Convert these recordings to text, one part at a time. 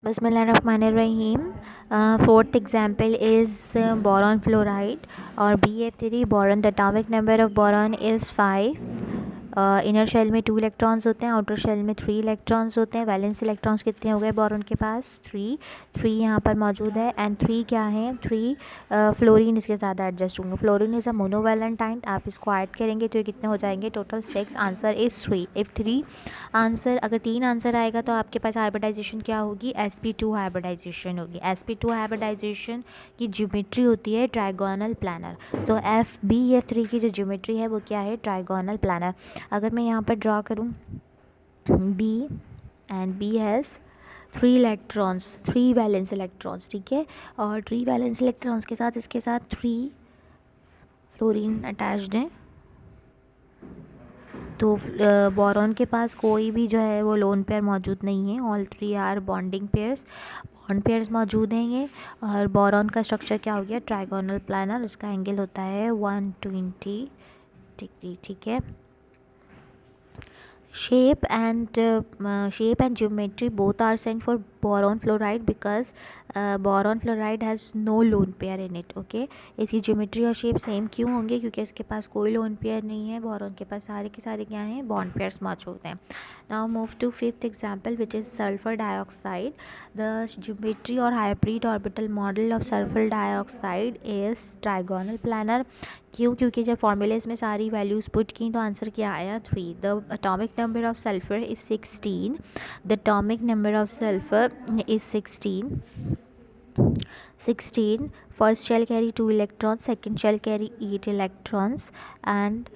Bismillahirrahmanirrahim. Fourth example is boron fluoride or BF3 boron. The atomic number of boron is 5. Inner shell में 2 electrons होते हैं, outer shell में 3 electrons होते हैं. Valence electrons कितने हो गए बोरॉन के पास? 3 यहाँ पर मौजूद है. एंड 3 क्या है? 3 फ्लोरीन इसके साथ एडजस्ट होंगे. Fluorine is a monovalent. आप इसको ऐड करेंगे तो ये कितने हो जाएंगे? Total 6. Answer is 3. If 3 answer, अगर 3 आंसर आएगा तो आपके पास हाइब्रिडाइजेशन क्या होगी? sp2 हाइब्रिडाइजेशन होगी. sp2 हाइब्रिडाइजेशन की ज्योमेट्री होती है ट्राइगोनल प्लानर. तो FbF3 की जो ज्योमेट्री है वो क्या है? Trigonal planner. अगर मैं यहाँ पर ड्रॉ करूँ B and B has 3 electrons, 3 valence electrons, ठीक है. और 3 वैलेंस इलेक्ट्रॉन्स के साथ इसके साथ 3 फ्लोरीन अटैच्ड हैं. तो बोरॉन के पास कोई भी जो है वो लोन पेयर मौजूद नहीं है. All 3 are bonding pairs, bond pairs मौजूद हैं ये. और बोरॉन का स्ट्रक्चर क्या हो गया? Trigonal planner. इसका एंगल होता है 120 डिग्री, ठीक है. shape and geometry both are same for boron fluoride because boron fluoride has no lone pair in it. okay, इसकी ज्योमेट्री और शेप सेम क्यों होंगे? क्योंकि इसके पास कोई लोन पेयर नहीं है. बोरॉन के पास सारे के सारे क्या हैं? बॉन्ड पेयर्स मौजूद हैं. Now move to fifth example which is sulphur dioxide. The geometry और hybrid orbital model of sulphur dioxide is trigonal planar. क्यों? क्योंकि जब फॉर्मूलेज में सारी वैल्यूज़ पुट की तो आंसर क्या आया? 3. The atomic number of sulphur is 16. The atomic number of sulphur is 16. First shell carry 2 electrons, second shell carry 8 electrons, and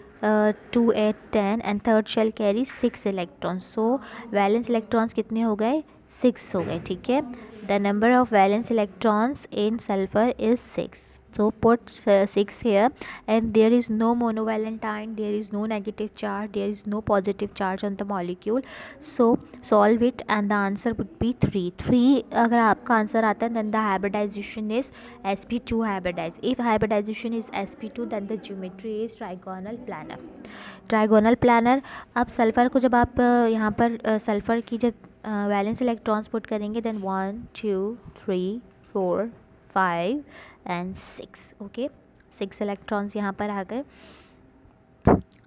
2 8 10, and third shell carry 6 electrons. So valence electrons कितने हो गए? 6 हो गए, ठीक है. The number of valence electrons in sulfur is 6. So put 6 here, and there is no monovalentine, there is no negative charge, there is no positive charge on the molecule. So solve it and the answer would be 3. 3 अगर आपका answer आता है then the hybridization is sp2 hybridized. If hybridization is sp2 then the geometry is trigonal planar. Trigonal planner. अब sulphur को जब आप यहाँ पर सल्फ़र की जब वैलेंस इलेक्ट्रॉन्स पुट करेंगे देन 1 2 3 4 5 एंड 6. ओके, 6 इलेक्ट्रॉन्स यहाँ पर आ गए.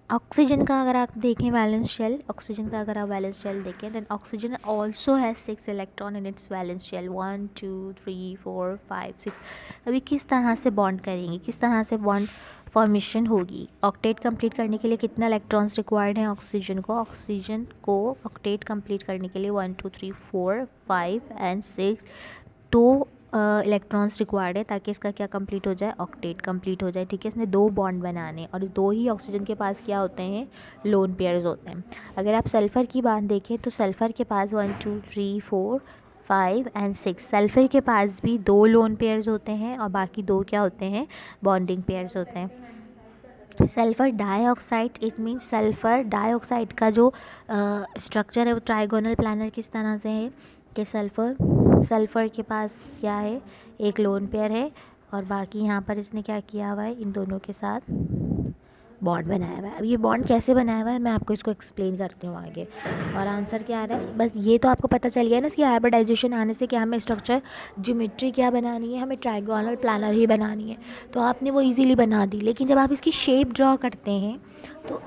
ऑक्सीजन का अगर आप देखें वैलेंस शेल, ऑक्सीजन का अगर आप वैलेंस शेल देखें then oxygen also has 6 electron in its valence shell. 1 2 3 4 5 6. अभी किस तरह से बॉन्ड करेंगे? किस तरह से बॉन्ड फॉर्मेशन होगी? ऑक्टेट कंप्लीट करने के लिए कितना इलेक्ट्रॉन्स रिक्वायर्ड हैं ऑक्सीजन को ऑक्टेट कंप्लीट करने के लिए 1 2 3 4 5 एंड 6 2 इलेक्ट्रॉन्स रिक्वायर्ड है ताकि इसका क्या कंप्लीट हो जाए? ऑक्टेट कंप्लीट हो जाए, ठीक है. इसने 2 बॉन्ड बनाने और 2 ही ऑक्सीजन के पास क्या होते हैं? लोन पेयर्स होते हैं. अगर आप सल्फ़र की बात देखें तो सल्फ़र के पास 1 2 3 4 5 एंड 6. सल्फ़र के पास भी 2 लोन पेयर्स होते हैं और बाकी 2 क्या होते हैं? बॉन्डिंग पेयर्स होते हैं. Sulphur dioxide, it means sulphur dioxide का जो स्ट्रक्चर है वो ट्राइगोनल प्लानर किस तरह से है कि सल्फ़र के पास क्या है? एक लोन पेयर है और बाकी यहाँ पर इसने क्या किया हुआ है? इन दोनों के साथ बॉन्ड बनाया हुआ है. अब ये बॉन्ड कैसे बनाया हुआ है मैं आपको इसको एक्सप्लेन करती हूँ आगे. और आंसर क्या आ रहा है? बस ये तो आपको पता चल गया ना कि हाइब्रिडाइजेशन आने से क्या हमें स्ट्रक्चर ज्योमेट्री क्या बनानी है? हमें ट्राइगोनल प्लानर ही बनानी है. तो आपने वो इजीली बना दी. लेकिन जब आप इसकी शेप ड्रॉ करते हैं तो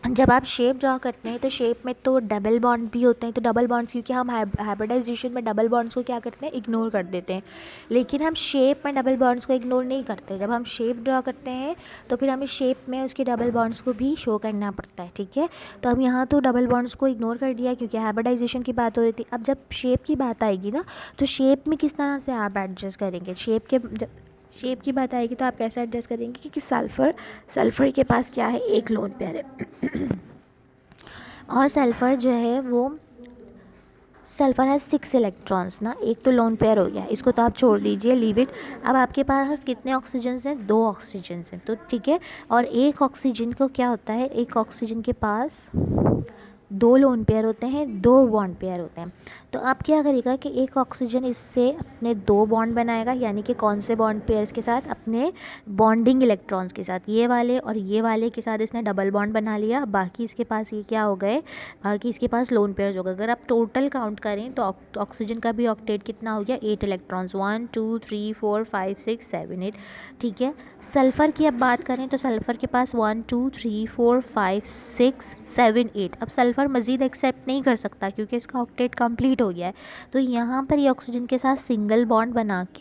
जब आप शेप ड्रॉ करते हैं तो शेप में तो डबल बॉन्ड भी होते हैं. तो डबल बॉन्ड्स क्योंकि हम हाइब्रिडाइजेशन में डबल बॉन्ड्स को क्या करते हैं? इग्नोर कर देते हैं. लेकिन हम शेप में डबल बॉन्ड्स को इग्नोर नहीं करते. जब हम शेप ड्रॉ करते हैं तो फिर हमें शेप में उसके डबल बॉन्ड्स को भी शो करना पड़ता है, ठीक है. तो हम यहाँ तो डबल बॉन्ड्स को इग्नोर कर दिया क्योंकि हाइब्रिडाइजेशन की बात हो रही थी. अब जब शेप की बात आएगी ना तो शेप में किस तरह से आप एडजस्ट करेंगे? शेप की बात आएगी तो आप कैसे एडजस्ट करेंगे कि सल्फ़र के पास क्या है? एक लोन पेयर है और सल्फ़र जो है वो सल्फ़र है 6 इलेक्ट्रॉन्स ना. एक तो लोन पेयर हो गया, इसको तो आप छोड़ दीजिए, लीव इट. अब आपके पास कितने ऑक्सीजन्स हैं? 2 ऑक्सीजन्स हैं, तो ठीक है. और एक ऑक्सीजन को क्या होता है? एक ऑक्सीजन के पास दो लोन पेयर होते हैं, दो बॉन्ड पेयर होते हैं। तो आप क्या करेगा कि एक ऑक्सीजन इससे अपने दो बॉन्ड बनाएगा, यानी कि कौन से बॉन्ड पेयर्स के साथ, अपने बॉन्डिंग इलेक्ट्रॉन्स के साथ, ये वाले और ये वाले के साथ इसने डबल बॉन्ड बना लिया। बाकी इसके पास ये क्या हो गए, बाकी इसके पास लोन पेयर्स हो गए। अगर आप टोटल काउंट करें तो ऑक्सीजन का भी ऑक्टेट कितना हो गया, 8 इलेक्ट्रॉन्स, 1 2 3 4 5 6 7 8। ठीक है, सल्फ़र की अब बात करें तो सल्फ़र के पास 1 2 3 4 5 6 7 8। अब सल्फ़र मज़ीद एक्सेप्ट नहीं कर सकता क्योंकि इसका ऑक्टेट कंप्लीट हो गया है। तो यहाँ पर ये ऑक्सीजन के साथ सिंगल बॉन्ड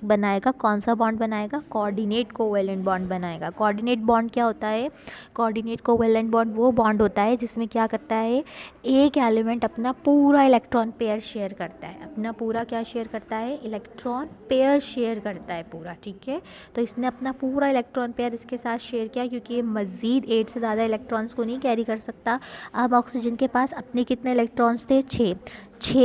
बनाएगा। कौन सा बॉन्ड बनाएगा, कोऑर्डिनेट कोवैलेंट बॉन्ड बनाएगा। कोऑर्डिनेट बॉन्ड क्या होता है, कोऑर्डिनेट कोवैलेंट बॉन्ड वो बॉन्ड होता है जिसमें क्या करता है, एक एलिमेंट अपना पूरा इलेक्ट्रॉन पेयर शेयर करता है। अपना पूरा क्या शेयर करता है, इलेक्ट्रॉन पेयर शेयर करता है पूरा। ठीक है, तो इसने अपना पूरा इलेक्ट्रॉन पेयर इसके साथ शेयर किया क्योंकि ये मज़ीद 8 से ज़्यादा इलेक्ट्रॉन्स को नहीं कैरी कर सकता। अब ऑक्सीजन के पास अपने कितने इलेक्ट्रॉन्स थे, 6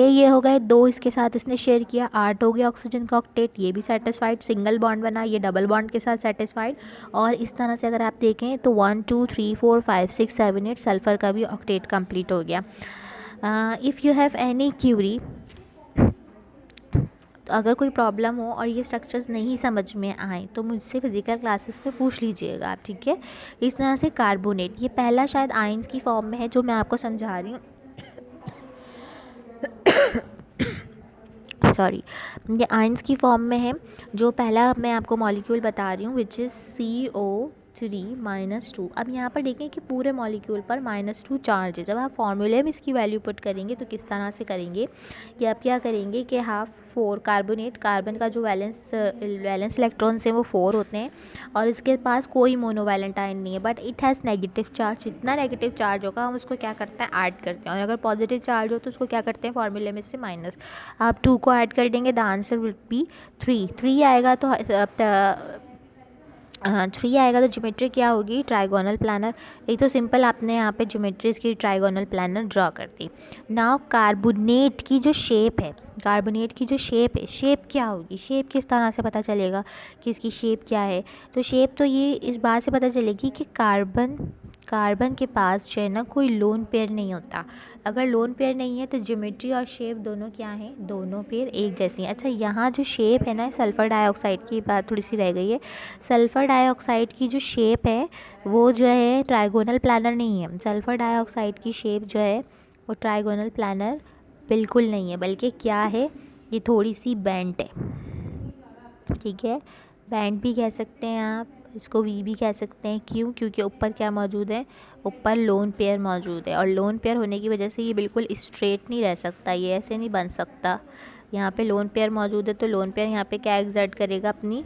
ये हो गए, 2 इसके साथ इसने शेयर किया, 8 हो गया ऑक्सीजन का ऑक्टेट, ये भी सेटिस्फाइड। सिंगल बॉन्ड बना, ये डबल बॉन्ड के साथ सेटिस्फाइड। और इस तरह से अगर आप देखें तो 1 2 3 4 5 6 7 8 सल्फ़र का भी ऑक्टेट कंप्लीट हो गया। If you have any Curie, तो अगर कोई प्रॉब्लम हो और ये स्ट्रक्चर्स नहीं समझ में आए तो मुझसे फिज़िकल क्लासेस में पूछ लीजिएगा आप। ठीक है, इस तरह से कार्बोनेट, ये पहला शायद आयंस की फॉर्म में है जो मैं आपको समझा रही हूँ। सॉरी, ये आयंस की फॉर्म में है। जो पहला मैं आपको मॉलिक्यूल बता रही हूँ विच इज़ CO3-2। अब यहाँ पर देखें कि पूरे मॉलिक्यूल पर -2 चार्ज है। जब आप फॉर्मूले में इसकी वैल्यू पुट करेंगे तो किस तरह से करेंगे कि आप क्या करेंगे कि हाफ 4 कार्बोनेट, कार्बन का जो वैलेंस इलेक्ट्रॉन्स हैं वो 4 होते हैं और इसके पास कोई मोनोवैलेंट आयन नहीं है, but it has negative charge. जितना नेगेटिव चार्ज होगा हम उसको क्या करते हैं, ऐड करते हैं। और अगर पॉजिटिव चार्ज हो तो उसको क्या करते हैं, फॉर्मूले में से माइनस। आप 2 को ऐड कर देंगे, द आंसर विल बी 3 आएगा। तो 3 आएगा तो ज्योमेट्री क्या होगी, ट्राइगोनल प्लानर। एक तो सिंपल आपने यहाँ पे ज्योमेट्री इसकी ट्राइगोनल प्लानर ड्रॉ कर दी। नाउ कार्बोनेट की जो शेप है, कार्बोनेट की जो शेप है, शेप क्या होगी, शेप किस तरह से पता चलेगा कि इसकी शेप क्या है। तो शेप तो ये इस बात से पता चलेगी कि कार्बन के पास जो है ना कोई लोन पेयर नहीं होता। अगर लोन पेयर नहीं है तो ज्योमेट्री और शेप दोनों क्या हैं, दोनों पेयर एक जैसी हैं। अच्छा, यहाँ जो शेप है ना, सल्फ़र डाइऑक्साइड की बात थोड़ी सी रह गई है। सल्फ़र डाइऑक्साइड की जो शेप है वो जो है ट्राइगोनल प्लानर नहीं है। सल्फ़र डाइऑक्साइड की शेप जो है वो ट्राइगोनल प्लानर बिल्कुल नहीं है, बल्कि क्या है, ये थोड़ी सी बेंट है। ठीक है, बैंड भी कह सकते हैं आप इसको, वी भी कह सकते हैं। क्यों, क्योंकि ऊपर क्या मौजूद है, ऊपर लोन पेयर मौजूद है और लोन पेयर होने की वजह से ये बिल्कुल स्ट्रेट नहीं रह सकता, ये ऐसे नहीं बन सकता। यहाँ पे लोन पेयर मौजूद है तो लोन पेयर यहाँ पे क्या एग्जर्ट करेगा, अपनी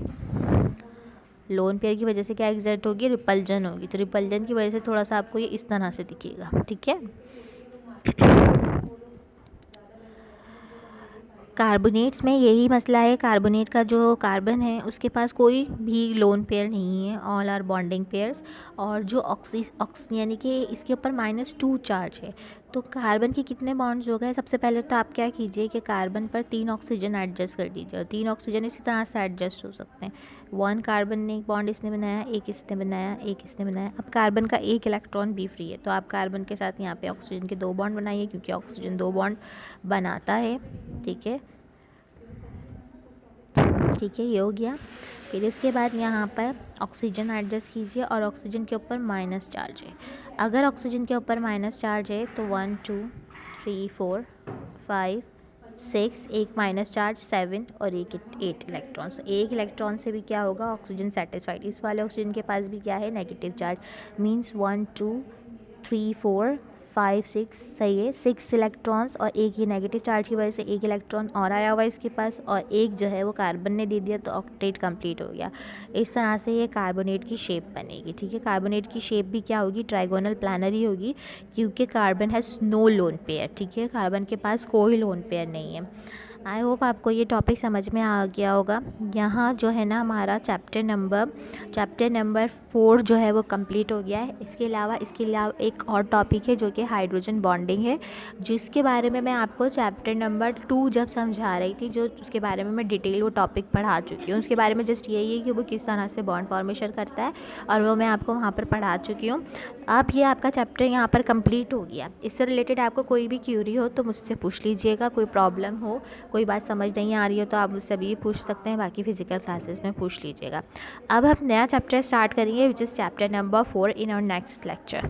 लोन पेयर की वजह से क्या एग्जर्ट होगी, रिपल्जन होगी। तो रिपल्जन की वजह से थोड़ा सा आपको ये इस तरह से दिखेगा। ठीक है, कार्बोनेट्स में यही मसला है। कार्बोनेट का जो कार्बन है उसके पास कोई भी लोन पेयर नहीं है, ऑल आर बॉन्डिंग पेयर्स। और जो यानी कि इसके ऊपर -2 चार्ज है। तो कार्बन के कितने बॉन्ड्स हो गए, सबसे पहले तो आप क्या कीजिए कि कार्बन पर 3 ऑक्सीजन एडजस्ट कर दीजिए। और 3 ऑक्सीजन इसी तरह से एडजस्ट हो सकते हैं। 1 कार्बन ने एक बॉन्ड इसने बनाया, एक इसने बनाया, एक इसने बनाया। अब कार्बन का एक इलेक्ट्रॉन भी फ्री है तो आप कार्बन के साथ यहाँ पे ऑक्सीजन के 2 बॉन्ड बनाइए क्योंकि ऑक्सीजन 2 बॉन्ड बनाता है। ठीक है, ठीक है, ये हो गया। फिर इसके बाद यहाँ पर ऑक्सीजन एडजस्ट कीजिए और ऑक्सीजन के ऊपर माइनस चार्ज है। अगर ऑक्सीजन के ऊपर माइनस चार्ज है तो 1 2 3 4 5 6, एक माइनस चार्ज 7 और एक 8 इलेक्ट्रॉन्स। एक इलेक्ट्रॉन से भी क्या होगा, ऑक्सीजन सेटिस्फाइड। इस वाले ऑक्सीजन के पास भी क्या है, नेगेटिव चार्ज। मीन्स 1 2 3 4 5 6, सही है, 6 इलेक्ट्रॉन्स और एक ही नेगेटिव चार्ज की वजह से एक इलेक्ट्रॉन और आया हुआ इसके पास और एक जो है वो कार्बन ने दे दिया तो ऑक्टेट कंप्लीट हो गया। इस तरह से ये कार्बोनेट की शेप बनेगी। ठीक है, कार्बोनेट की शेप भी क्या होगी, ट्राइगोनल प्लानर ही होगी क्योंकि carbon has no lone pair. ठीक है, कार्बन के पास कोई लोन पेयर नहीं है। आई होप आपको ये टॉपिक समझ में आ गया होगा। यहाँ जो है ना हमारा चैप्टर नंबर 4 जो है वो कंप्लीट हो गया है। इसके अलावा एक और टॉपिक है जो कि हाइड्रोजन बॉन्डिंग है, जिसके बारे में मैं आपको चैप्टर नंबर 2 जब समझा रही थी, जो उसके बारे में मैं डिटेल वो टॉपिक पढ़ा चुकी हूँ। उसके बारे में जस्ट यही है कि वो किस तरह से बॉन्ड फॉर्मेशन करता है, और वो मैं आपको वहाँ पर पढ़ा चुकी हूँ। अब ये आपका चैप्टर यहाँ पर कंप्लीट हो गया। इससे रिलेटेड आपको कोई भी क्यूरी हो तो मुझसे पूछ लीजिएगा, कोई प्रॉब्लम हो, कोई बात समझ नहीं आ रही हो तो आप मुझसे भी पूछ सकते हैं, बाकी फ़िज़िकल क्लासेस में पूछ लीजिएगा। अब हम नया चैप्टर स्टार्ट करेंगे, which is chapter number 4 in our next lecture.